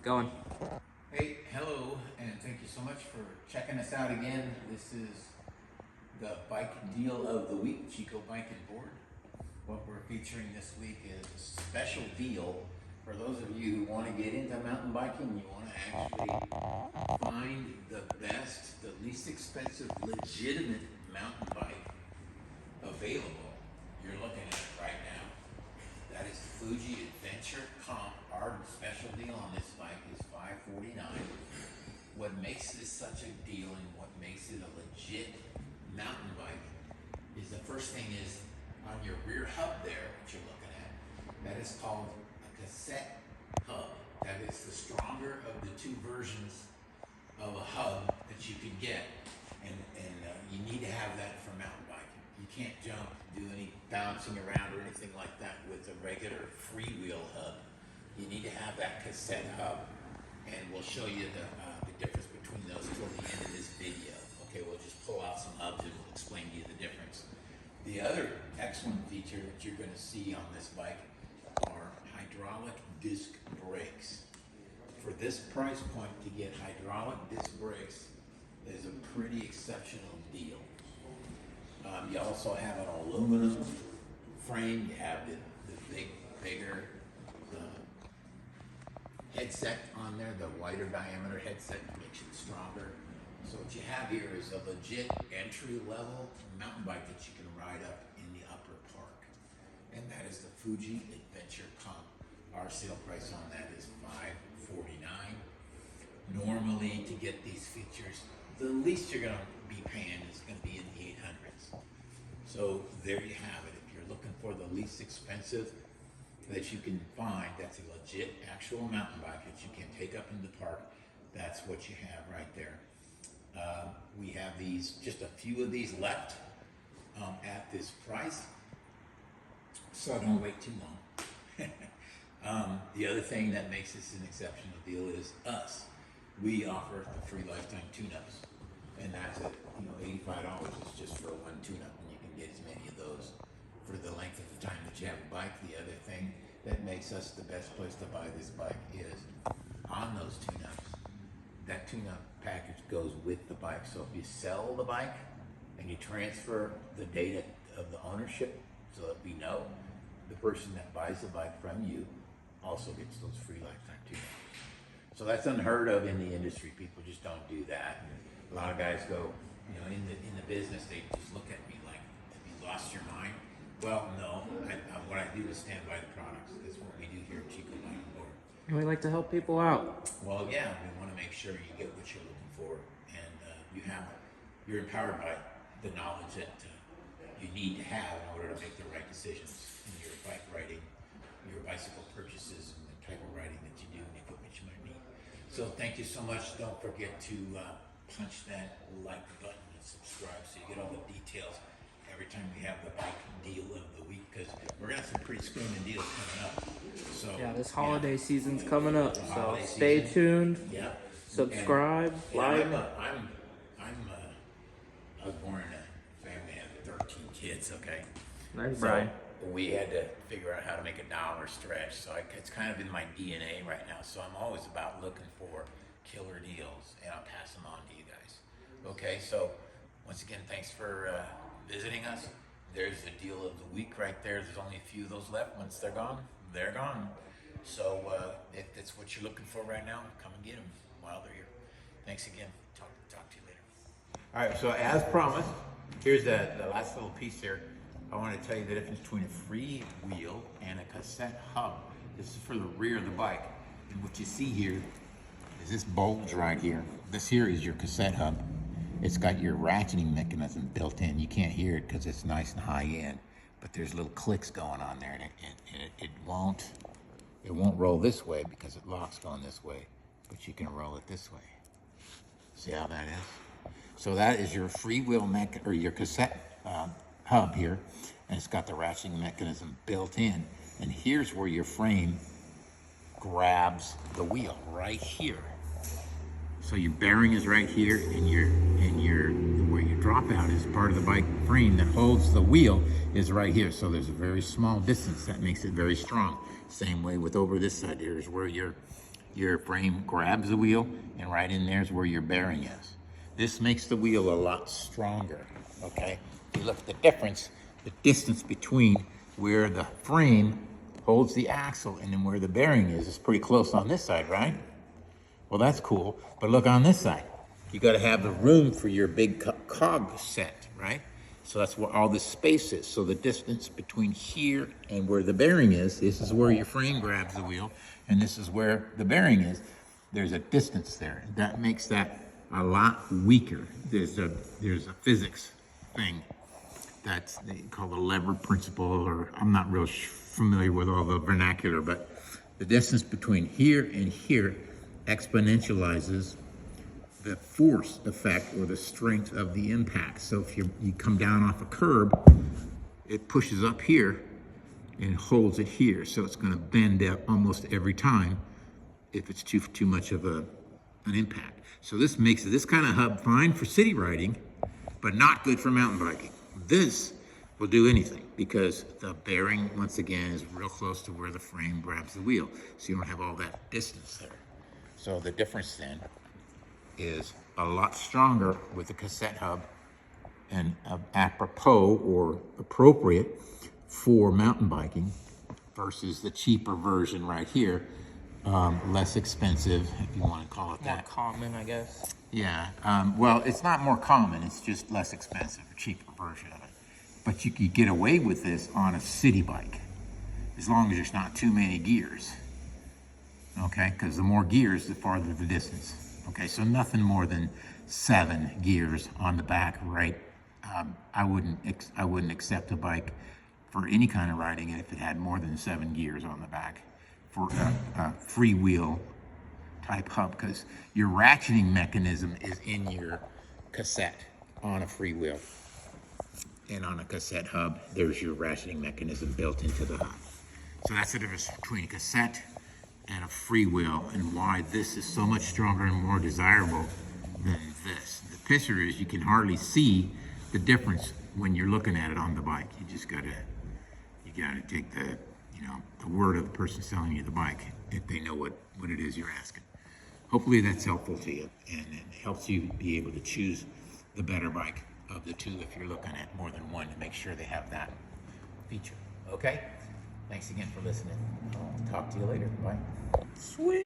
Going. Hey, hello, and thank you so much for checking us out again. This is the bike deal of the week, Chico Bike and Board. What we're featuring this week is a special deal for those of you who want to get into mountain biking. You want to actually find the best, the least expensive, legitimate mountain bike available. You're looking at it right now. That is the Fuji Adventure Comp. Our special deal on this bike is $549. What makes this such a deal and what makes it a legit mountain bike is the first thing is on your rear hub there that you're looking at. That is called a cassette hub. That is the stronger of the two versions of a hub that you can get, and you need to have that for mountain biking. You can't jump, do any bouncing around or anything like that with a regular freewheel hub. You need to have that cassette hub, and we'll show you the difference between those toward the end of this video. Okay, we'll just pull out some hubs and we'll explain to you the difference. The other excellent feature that you're going to see on this bike are hydraulic disc brakes. For this price point, to get hydraulic disc brakes is a pretty exceptional deal. You also have an aluminum frame. You have the bigger headset on there, the wider diameter headset makes it stronger. So what you have here is a legit entry-level mountain bike that you can ride up in the upper park. And that is the Fuji Adventure Comp. Our sale price on that is $549. Normally, to get these features, the least you're going to be paying is going to be in the 800s. So there you have it. If you're looking for the least expensive that you can find, that's a legit actual mountain bike that you can take up in the park, that's what you have right there. We have these, just a few of these left at this price, so don't wait too long. The other thing that makes this an exceptional deal is us. We offer a free lifetime tune-ups, and that's it. $85 is just for one tune-up, and you can get as many of those for the length of the time that you have a bike. The other thing that makes us the best place to buy this bike is on those tune-ups. That tune-up package goes with the bike. So if you sell the bike and you transfer the data of the ownership so that we know the person that buys the bike from you also gets those free lifetime tune-ups. So that's unheard of in the industry. People just don't do that. A lot of guys go, in the business, they just look at me like, have you lost your mind? Well, no. What I do is stand by the products. That's what we do here at Chico Bike and Board. And we like to help people out. Well, yeah, we want to make sure you get what you're looking for, and you're empowered by the knowledge that you need to have in order to make the right decisions in your bike riding, your bicycle purchases, and the type of riding that you do and the equipment you might need. So thank you so much. Don't forget to punch that like button and subscribe so you get all the details every time we have the bike deal of the week, because we're gonna have some pretty screaming deals coming up. So Yeah, this holiday season's coming up, so holiday stay season. tuned. Yeah. Subscribe, like. I was born in a family that had 13 kids. Okay. Thanks, So Brian. we had to figure out how to make a dollar stretch. So it's kind of in my DNA right now. So I'm always about looking for killer deals, and I'll pass them on to you guys. Okay. So once again, thanks for visiting us. There's the deal of the week right there. There's only a few of those left. Once they're gone, they're gone. So if that's what you're looking for right now, come and get them while they're here. Thanks again. Talk to you later. All right, so as promised, here's the last little piece here. I want to tell you the difference between a free wheel and a cassette hub. This is for the rear of the bike. And what you see here is this bulge right here. This here is your cassette hub. It's got your ratcheting mechanism built in. You can't hear it because it's nice and high end, but there's little clicks going on there, and it won't roll this way because it locks going this way, but you can roll it this way. See how that is? So that is your freewheel or your cassette hub here, and it's got the ratcheting mechanism built in. And here's where your frame grabs the wheel, right here. So your bearing is right here, and where your dropout is part of the bike frame that holds the wheel is right here. So there's a very small distance that makes it very strong. Same way with over this side here is where your your frame grabs the wheel, and right in there is where your bearing is. This makes the wheel a lot stronger, okay? If you look at the difference, the distance between where the frame holds the axle and then where the bearing is pretty close on this side, right? Well, that's cool, but look on this side. You gotta have the room for your big cog set, right? So that's where all this space is. So the distance between here and where the bearing is, this is where your frame grabs the wheel, and this is where the bearing is. There's a distance there. That makes that a lot weaker. There's a physics thing that's they call the lever principle, or I'm not real familiar with all the vernacular, but the distance between here and here exponentializes the force effect or the strength of the impact. So if you come down off a curb, it pushes up here and holds it here. So it's going to bend out almost every time if it's too much of an impact. So this makes this kind of hub fine for city riding, but not good for mountain biking. This will do anything because the bearing, once again, is real close to where the frame grabs the wheel. So you don't have all that distance there. So the difference then is a lot stronger with the cassette hub and apropos or appropriate for mountain biking versus the cheaper version right here, less expensive, if you want to call it that. More common, I guess. Yeah, well, it's not more common, it's just less expensive, a cheaper version of it. But you could get away with this on a city bike, as long as there's not too many gears. Okay, because the more gears, the farther the distance. Okay, so nothing more than 7 gears on the back, right? I wouldn't accept a bike for any kind of riding if it had more than 7 gears on the back for a freewheel type hub, because your ratcheting mechanism is in your cassette on a freewheel. And on a cassette hub, there's your ratcheting mechanism built into the hub. So that's the difference between a cassette and a freewheel, and why this is so much stronger and more desirable than this. The picture is you can hardly see the difference when you're looking at it on the bike. You just gotta take the the word of the person selling you the bike if they know what it is you're asking. Hopefully that's helpful to you, and it helps you be able to choose the better bike of the two if you're looking at more than one, to make sure they have that feature. Okay? Thanks again for listening. I'll talk to you later. Bye. Sweet.